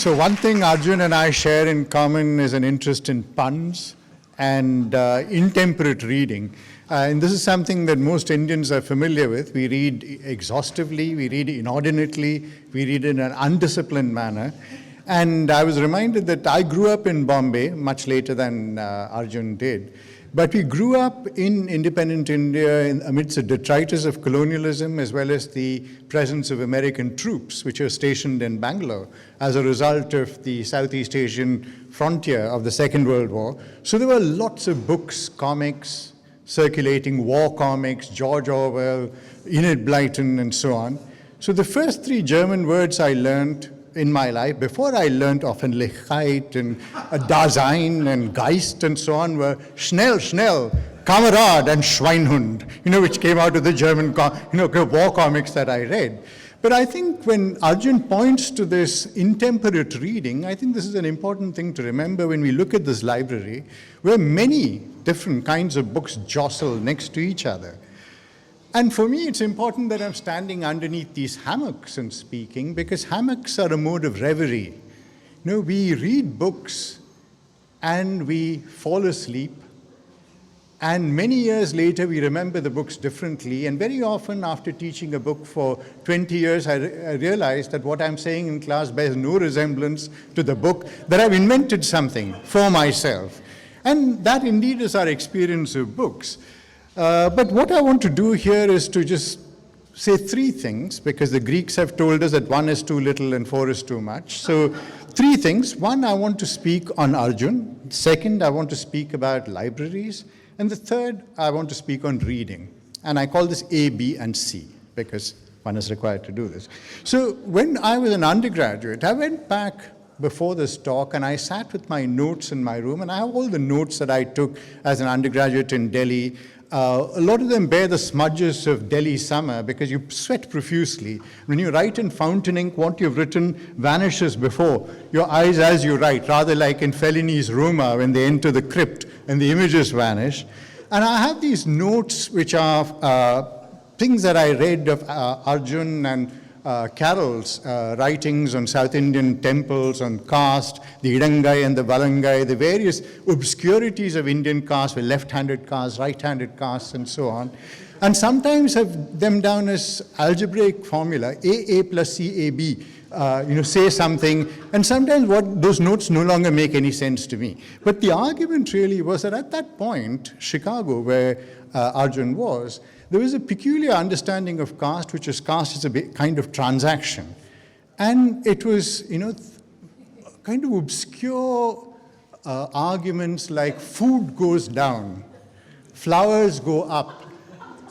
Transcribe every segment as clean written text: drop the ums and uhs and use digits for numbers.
So one thing Arjun and I share in common is an interest in puns and intemperate reading. And this is something that most Indians are familiar with. We read exhaustively, we read inordinately, we read in an undisciplined manner. And I was reminded that I grew up in Bombay, much later than Arjun did. But we grew up in independent India amidst the detritus of colonialism, as well as the presence of American troops, which were stationed in Bangalore as a result of the Southeast Asian frontier of the Second World War. So there were lots of books, comics, circulating war comics, George Orwell, Enid Blyton, and so on. So the first three German words I learned in my life, before I learned Offenlichkeit and Dasein and Geist and so on, were Schnell, Schnell, Kamerad and Schweinhund, which came out of the German war comics that I read. But I think when Arjun points to this intemperate reading, I think this is an important thing to remember when we look at this library, where many different kinds of books jostle next to each other. And for me, it's important that I'm standing underneath these hammocks and speaking, because hammocks are a mode of reverie. We read books and we fall asleep, and many years later, we remember the books differently. And very often, after teaching a book for 20 years, I realized that what I'm saying in class bears no resemblance to the book, that I've invented something for myself. And that indeed is our experience of books. But what I want to do here is to just say three things, because the Greeks have told us that 1 is too little and 4 is too much. So 3 things. 1, I want to speak on Arjun. 2nd, I want to speak about libraries. And the 3rd, I want to speak on reading. And I call this A, B, and C, because one is required to do this. So when I was an undergraduate, I went back before this talk and I sat with my notes in my room, and I have all the notes that I took as an undergraduate in Delhi. A lot of them bear the smudges of Delhi summer because you sweat profusely. When you write in fountain ink, what you've written vanishes before your eyes as you write, rather like in Fellini's Roma when they enter the crypt and the images vanish. And I have these notes which are things that I read of Arjun and Carroll's writings on South Indian temples, on caste, the Idangai and the Valangai, the various obscurities of Indian caste, with left-handed castes, right-handed castes, and so on. And sometimes have them down as algebraic formula, AA plus CAB, say something, and sometimes those notes no longer make any sense to me. But the argument really was that at that point, Chicago, where Arjun was, there was a peculiar understanding of caste, which is caste is a kind of transaction. And it was, kind of obscure arguments like food goes down, flowers go up,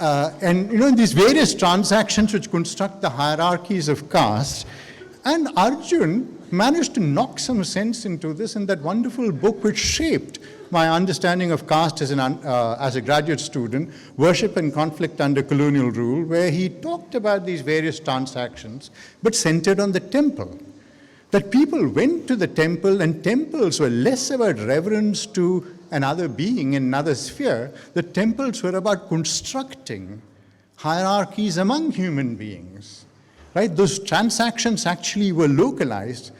and these various transactions which construct the hierarchies of caste. And Arjun managed to knock some sense into this in that wonderful book which shaped my understanding of caste as a graduate student, Worship and Conflict Under Colonial Rule, where he talked about these various transactions, but centered on the temple. That people went to the temple, and temples were less about reverence to another being in another sphere. The temples were about constructing hierarchies among human beings. Right? Those transactions actually were localized.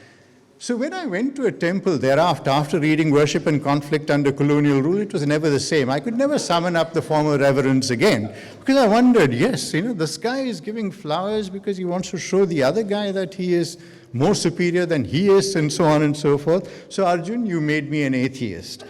So when I went to a temple thereafter, after reading Worship and Conflict Under Colonial Rule, it was never the same. I could never summon up the former reverence again, because I wondered, yes, this guy is giving flowers because he wants to show the other guy that he is more superior than he is, and so on and so forth. So Arjun, you made me an atheist.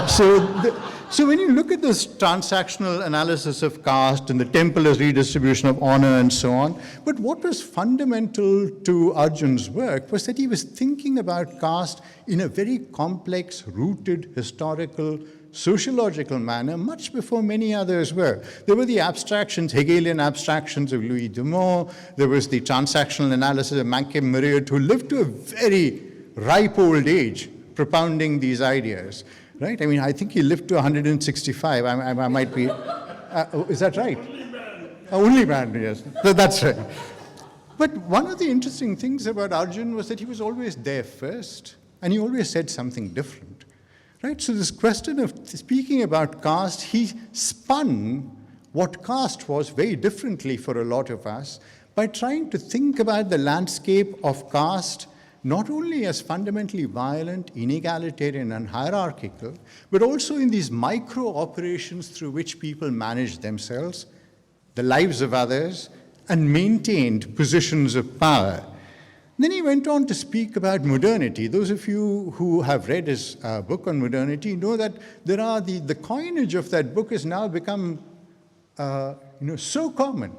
So when you look at this transactional analysis of caste and the temple as redistribution of honor and so on, but what was fundamental to Arjun's work was that he was thinking about caste in a very complex, rooted, historical, sociological manner, much before many others were. There were the abstractions, Hegelian abstractions of Louis Dumont. There was the transactional analysis of Mankem Muriot, who lived to a very ripe old age, propounding these ideas. Right? I mean, I think he lived to 165. I might be. Is that right? Only man, yes. That's right. But one of the interesting things about Arjun was that he was always there first, and he always said something different. Right? So this question of speaking about caste, he spun what caste was very differently for a lot of us by trying to think about the landscape of caste not only as fundamentally violent, inegalitarian, and hierarchical, but also in these micro operations through which people manage themselves, the lives of others, and maintained positions of power. Then he went on to speak about modernity. Those of you who have read his book on modernity know that there are the coinage of that book has now become so common.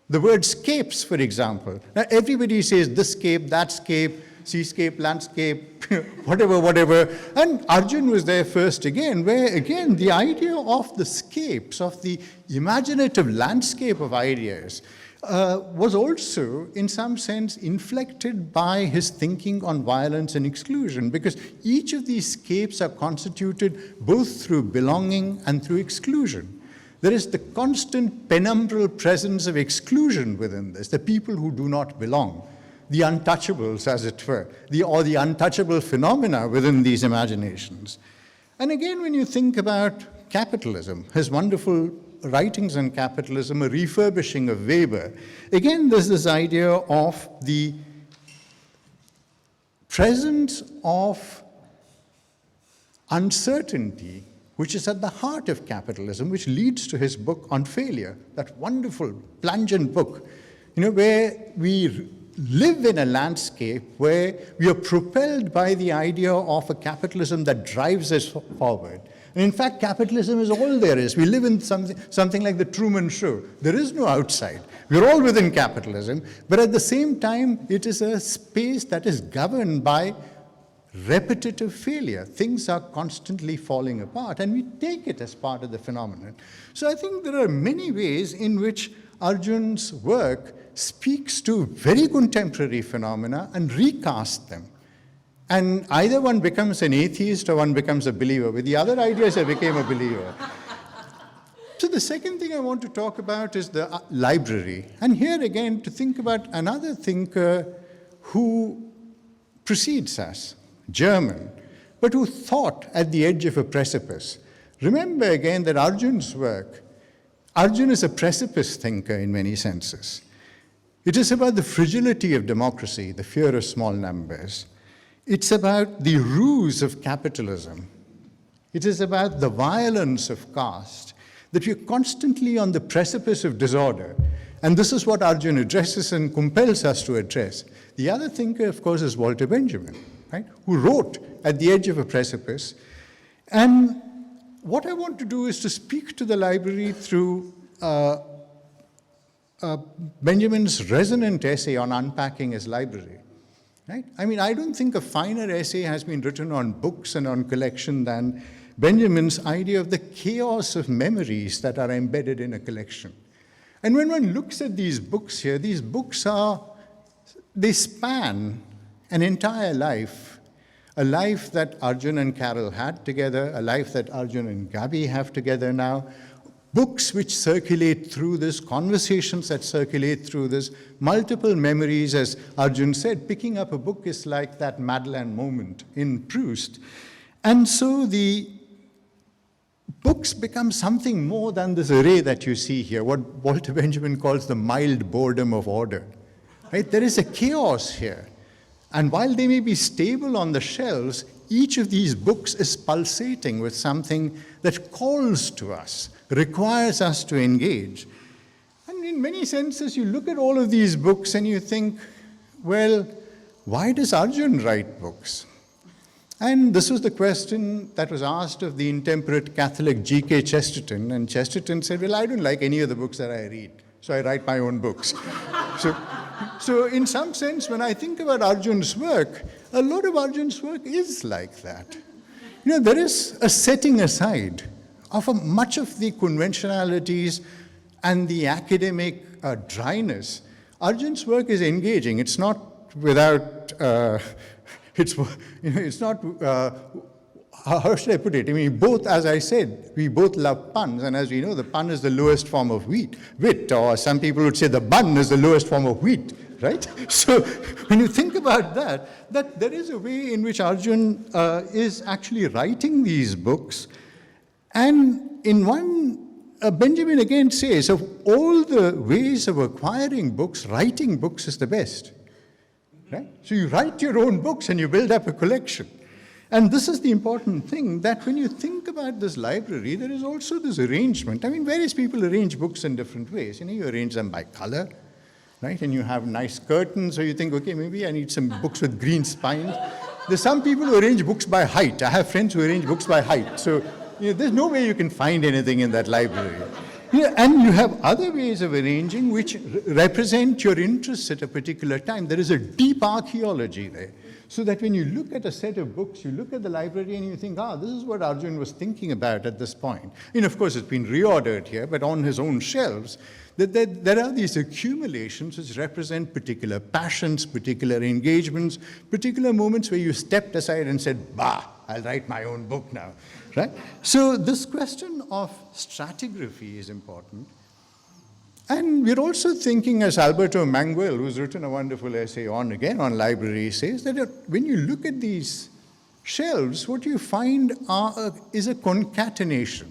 The word scapes, for example. Now everybody says this scape, that scape, seascape, landscape, whatever. And Arjun was there first again, where again the idea of the scapes, of the imaginative landscape of ideas, was also, in some sense, inflected by his thinking on violence and exclusion, because each of these scapes are constituted both through belonging and through exclusion. There is the constant penumbral presence of exclusion within this, the people who do not belong, the untouchables, as it were, or the untouchable phenomena within these imaginations. And again, when you think about capitalism, his wonderful writings on capitalism, a refurbishing of Weber, again, there's this idea of the presence of uncertainty, which is at the heart of capitalism, which leads to his book on failure, that wonderful, plungent book, where we live in a landscape where we are propelled by the idea of a capitalism that drives us forward. And in fact, capitalism is all there is. We live in something like the Truman Show. There is no outside. We're all within capitalism, but at the same time, it is a space that is governed by repetitive failure. Things are constantly falling apart, and we take it as part of the phenomenon. So I think there are many ways in which Arjun's work speaks to very contemporary phenomena and recasts them. And either one becomes an atheist or one becomes a believer. With the other ideas, I became a believer. So the second thing I want to talk about is the library. And here again, to think about another thinker who precedes us, German, but who thought at the edge of a precipice. Remember again that Arjun's work, Arjun is a precipice thinker in many senses. It is about the fragility of democracy, the fear of small numbers. It's about the ruse of capitalism. It is about the violence of caste, that we're constantly on the precipice of disorder. And this is what Arjun addresses and compels us to address. The other thinker, of course, is Walter Benjamin, right, who wrote At the Edge of a Precipice. And what I want to do is to speak to the library through Benjamin's resonant essay on unpacking his library. Right? I mean, I don't think a finer essay has been written on books and on collection than Benjamin's idea of the chaos of memories that are embedded in a collection. And when one looks at these books here, these books they span an entire life, a life that Arjun and Carol had together, a life that Arjun and Gabi have together now, books which circulate through this, conversations that circulate through this, multiple memories. As Arjun said, picking up a book is like that Madeleine moment in Proust. And so the books become something more than this array that you see here, what Walter Benjamin calls the mild boredom of order. Right? There is a chaos here. And while they may be stable on the shelves, each of these books is pulsating with something that calls to us, requires us to engage. And in many senses, you look at all of these books and you think, well, why does Arjun write books? And this was the question that was asked of the intemperate Catholic G.K. Chesterton. And Chesterton said, well, I don't like any of the books that I read, so I write my own books. So in some sense, when I think about Arjun's work, a lot of Arjun's work is like that. There is a setting aside of much of the conventionalities and the academic dryness. Arjun's work is engaging. It's not without, it's not, how should I put it? I mean, both, as I said, we both love puns, and as we know, the pun is the lowest form of wit, or some people would say the bun is the lowest form of wheat, right? So when you think about that there is a way in which Arjun is actually writing these books. And in one, Benjamin again says, of all the ways of acquiring books, writing books is the best. right? So you write your own books and you build up a collection. And this is the important thing, that when you think about this library, there is also this arrangement. I mean, various people arrange books in different ways. You arrange them by color, right? And you have nice curtains, or you think, okay, maybe I need some books with green spines. There's some people who arrange books by height. I have friends who arrange books by height. So there's no way you can find anything in that library. And you have other ways of arranging which represent your interests at a particular time. There is a deep archaeology there. So that when you look at a set of books, you look at the library and you think, this is what Arjun was thinking about at this point. And of course, it's been reordered here, but on his own shelves, there are these accumulations which represent particular passions, particular engagements, particular moments where you stepped aside and said, I'll write my own book now, right? So this question of stratigraphy is important. And we're also thinking, as Alberto Manguel, who's written a wonderful essay on library, says that when you look at these shelves, what you find is a concatenation,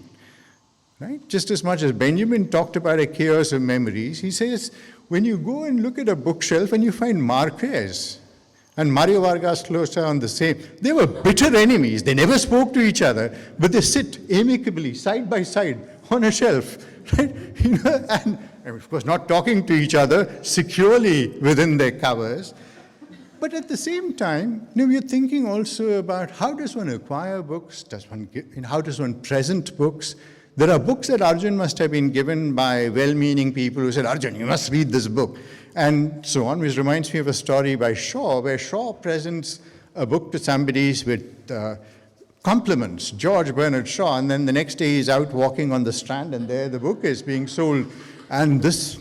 right? Just as much as Benjamin talked about a chaos of memories, he says, when you go and look at a bookshelf and you find Marquez and Mario Vargas Llosa on the same, they were bitter enemies. They never spoke to each other, but they sit amicably, side by side, on a shelf, right? And of course, not talking to each other securely within their covers. But at the same time, we're thinking also about how does one acquire books? How does one present books? There are books that Arjun must have been given by well-meaning people who said, Arjun, you must read this book, and so on, which reminds me of a story by Shaw, where Shaw presents a book to somebody with compliments, George Bernard Shaw, and then the next day he's out walking on the Strand, and there the book is being sold. And this,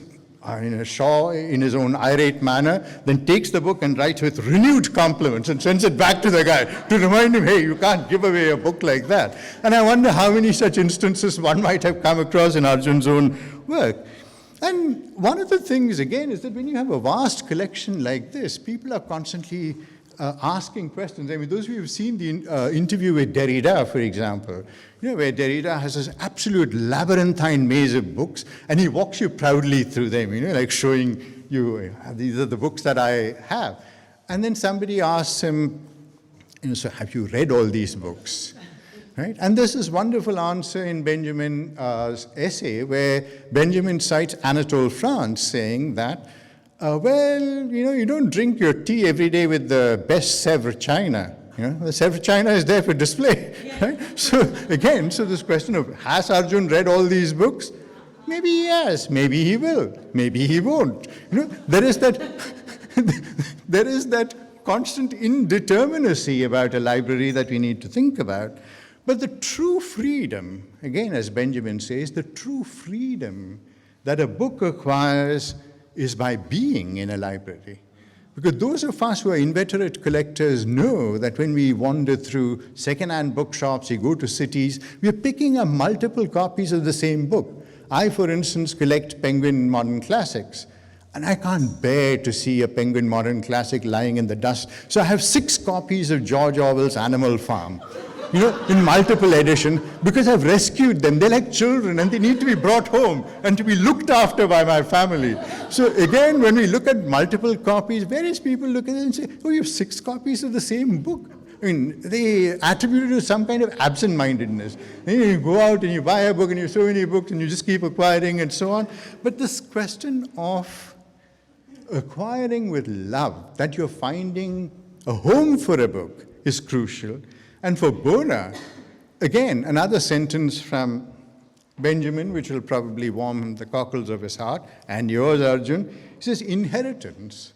Shaw, in his own irate manner, then takes the book and writes with renewed compliments and sends it back to the guy to remind him, hey, you can't give away a book like that. And I wonder how many such instances one might have come across in Arjun's own work. And one of the things, again, is that when you have a vast collection like this, people are constantly asking questions. I mean, those of you who have seen the interview with Derrida, for example, where Derrida has this absolute labyrinthine maze of books, and he walks you proudly through them, like showing you, these are the books that I have. And then somebody asks him, so have you read all these books? Right? And there's this wonderful answer in Benjamin's essay where Benjamin cites Anatole France saying that, you don't drink your tea every day with the best Sèvres china. The Sèvres china is there for display. Right? So again, this question of, has Arjun read all these books? Maybe he has, maybe he will, maybe he won't. There is that, there is that constant indeterminacy about a library that we need to think about. But the true freedom, again, as Benjamin says, the true freedom that a book acquires is by being in a library. Because those of us who are inveterate collectors know that when we wander through second-hand bookshops, we go to cities, we are picking up multiple copies of the same book. I, for instance, collect Penguin Modern Classics, and I can't bear to see a Penguin Modern Classic lying in the dust. So I have 6 copies of George Orwell's Animal Farm, in multiple edition, because I've rescued them. They're like children, and they need to be brought home and to be looked after by my family. So again, when we look at multiple copies, various people look at it and say, oh, you have 6 copies of the same book. I mean, they attribute it to some kind of absent-mindedness. You go out and you buy a book, and you have so many books, and you just keep acquiring and so on. But this question of acquiring with love, that you're finding a home for a book, is crucial. And for Bona, again, another sentence from Benjamin, which will probably warm the cockles of his heart, and yours, Arjun. He says, inheritance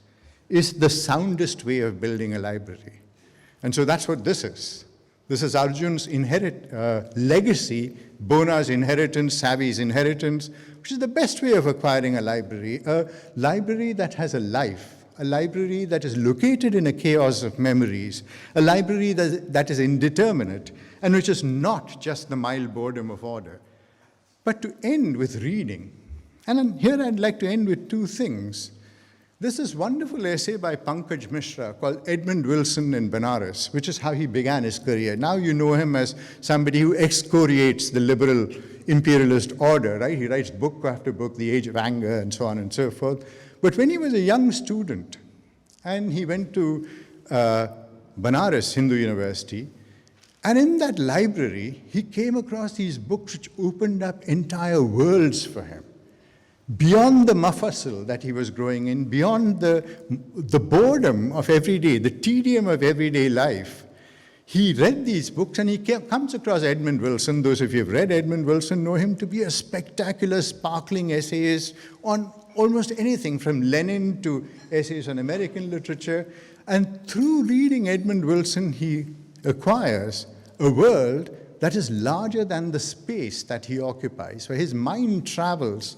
is the soundest way of building a library. And so that's what this is. This is Arjun's legacy, Bona's inheritance, Savi's inheritance, which is the best way of acquiring a library that has a life. A library that is located in a chaos of memories, a library that is indeterminate, and which is not just the mild boredom of order. But to end with reading, and here I'd like to end with 2 things. This is wonderful essay by Pankaj Mishra called Edmund Wilson in Benares, which is how he began his career. Now you know him as somebody who excoriates the liberal imperialist order, right? He writes book after book, The Age of Anger, and so on and so forth. But when he was a young student And he went to Banaras Hindu University. And in that library, he came across these books which opened up entire worlds for him. Beyond the mufassil that he was growing in, beyond the boredom of everyday, the tedium of everyday life, he read these books and he comes across Edmund Wilson. Those of you who have read Edmund Wilson know him to be a spectacular, sparkling essayist on almost anything from Lenin to essays on American literature. And through reading Edmund Wilson, he acquires a world that is larger than the space that he occupies, where his mind travels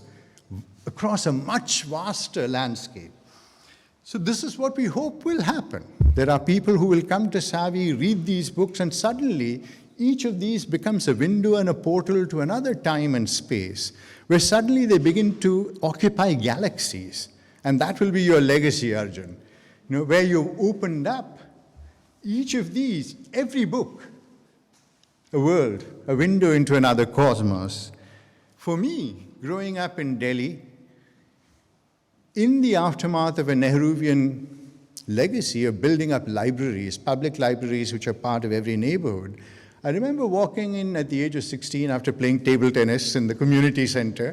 across a much vaster landscape. So this is what we hope will happen. There are people who will come to Savvy, read these books, and suddenly each of these becomes a window and a portal to another time and space, where suddenly they begin to occupy galaxies. And that will be your legacy, Arjun. You know, where you've opened up each of these, every book, a world, a window into another cosmos. For me, growing up in Delhi, in the aftermath of a Nehruvian legacy of building up libraries, public libraries which are part of every neighborhood, I remember walking in at the age of 16 after playing table tennis in the community center.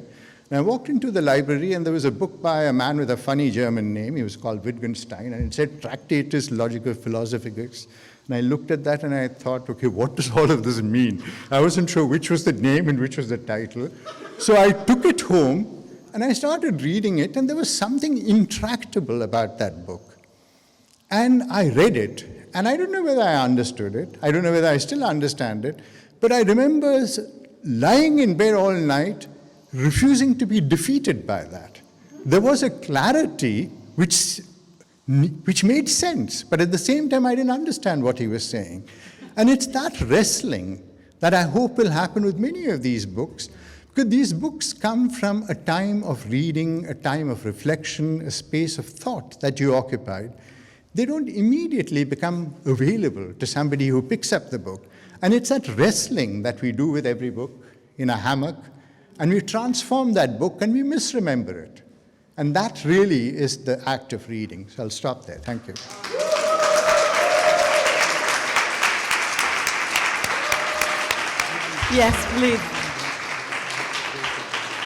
And I walked into the library and there was a book by a man with a funny German name. He was called Wittgenstein, and it said Tractatus Logico Philosophicus. And I looked at that and I thought, okay, what does all of this mean? I wasn't sure which was the name and which was the title. So I took it home and I started reading it, and there was something intractable about that book. And I read it, and I don't know whether I understood it. I don't know whether I still understand it. But I remember lying in bed all night, refusing to be defeated by that. There was a clarity which made sense, but at the same time, I didn't understand what he was saying. And it's that wrestling that I hope will happen with many of these books, because these books come from a time of reading, a time of reflection, a space of thought that you occupied. They don't immediately become available to somebody who picks up the book. And it's that wrestling that we do with every book in a hammock, and we transform that book and we misremember it. And that really is the act of reading. So I'll stop there. Thank you. Yes, please.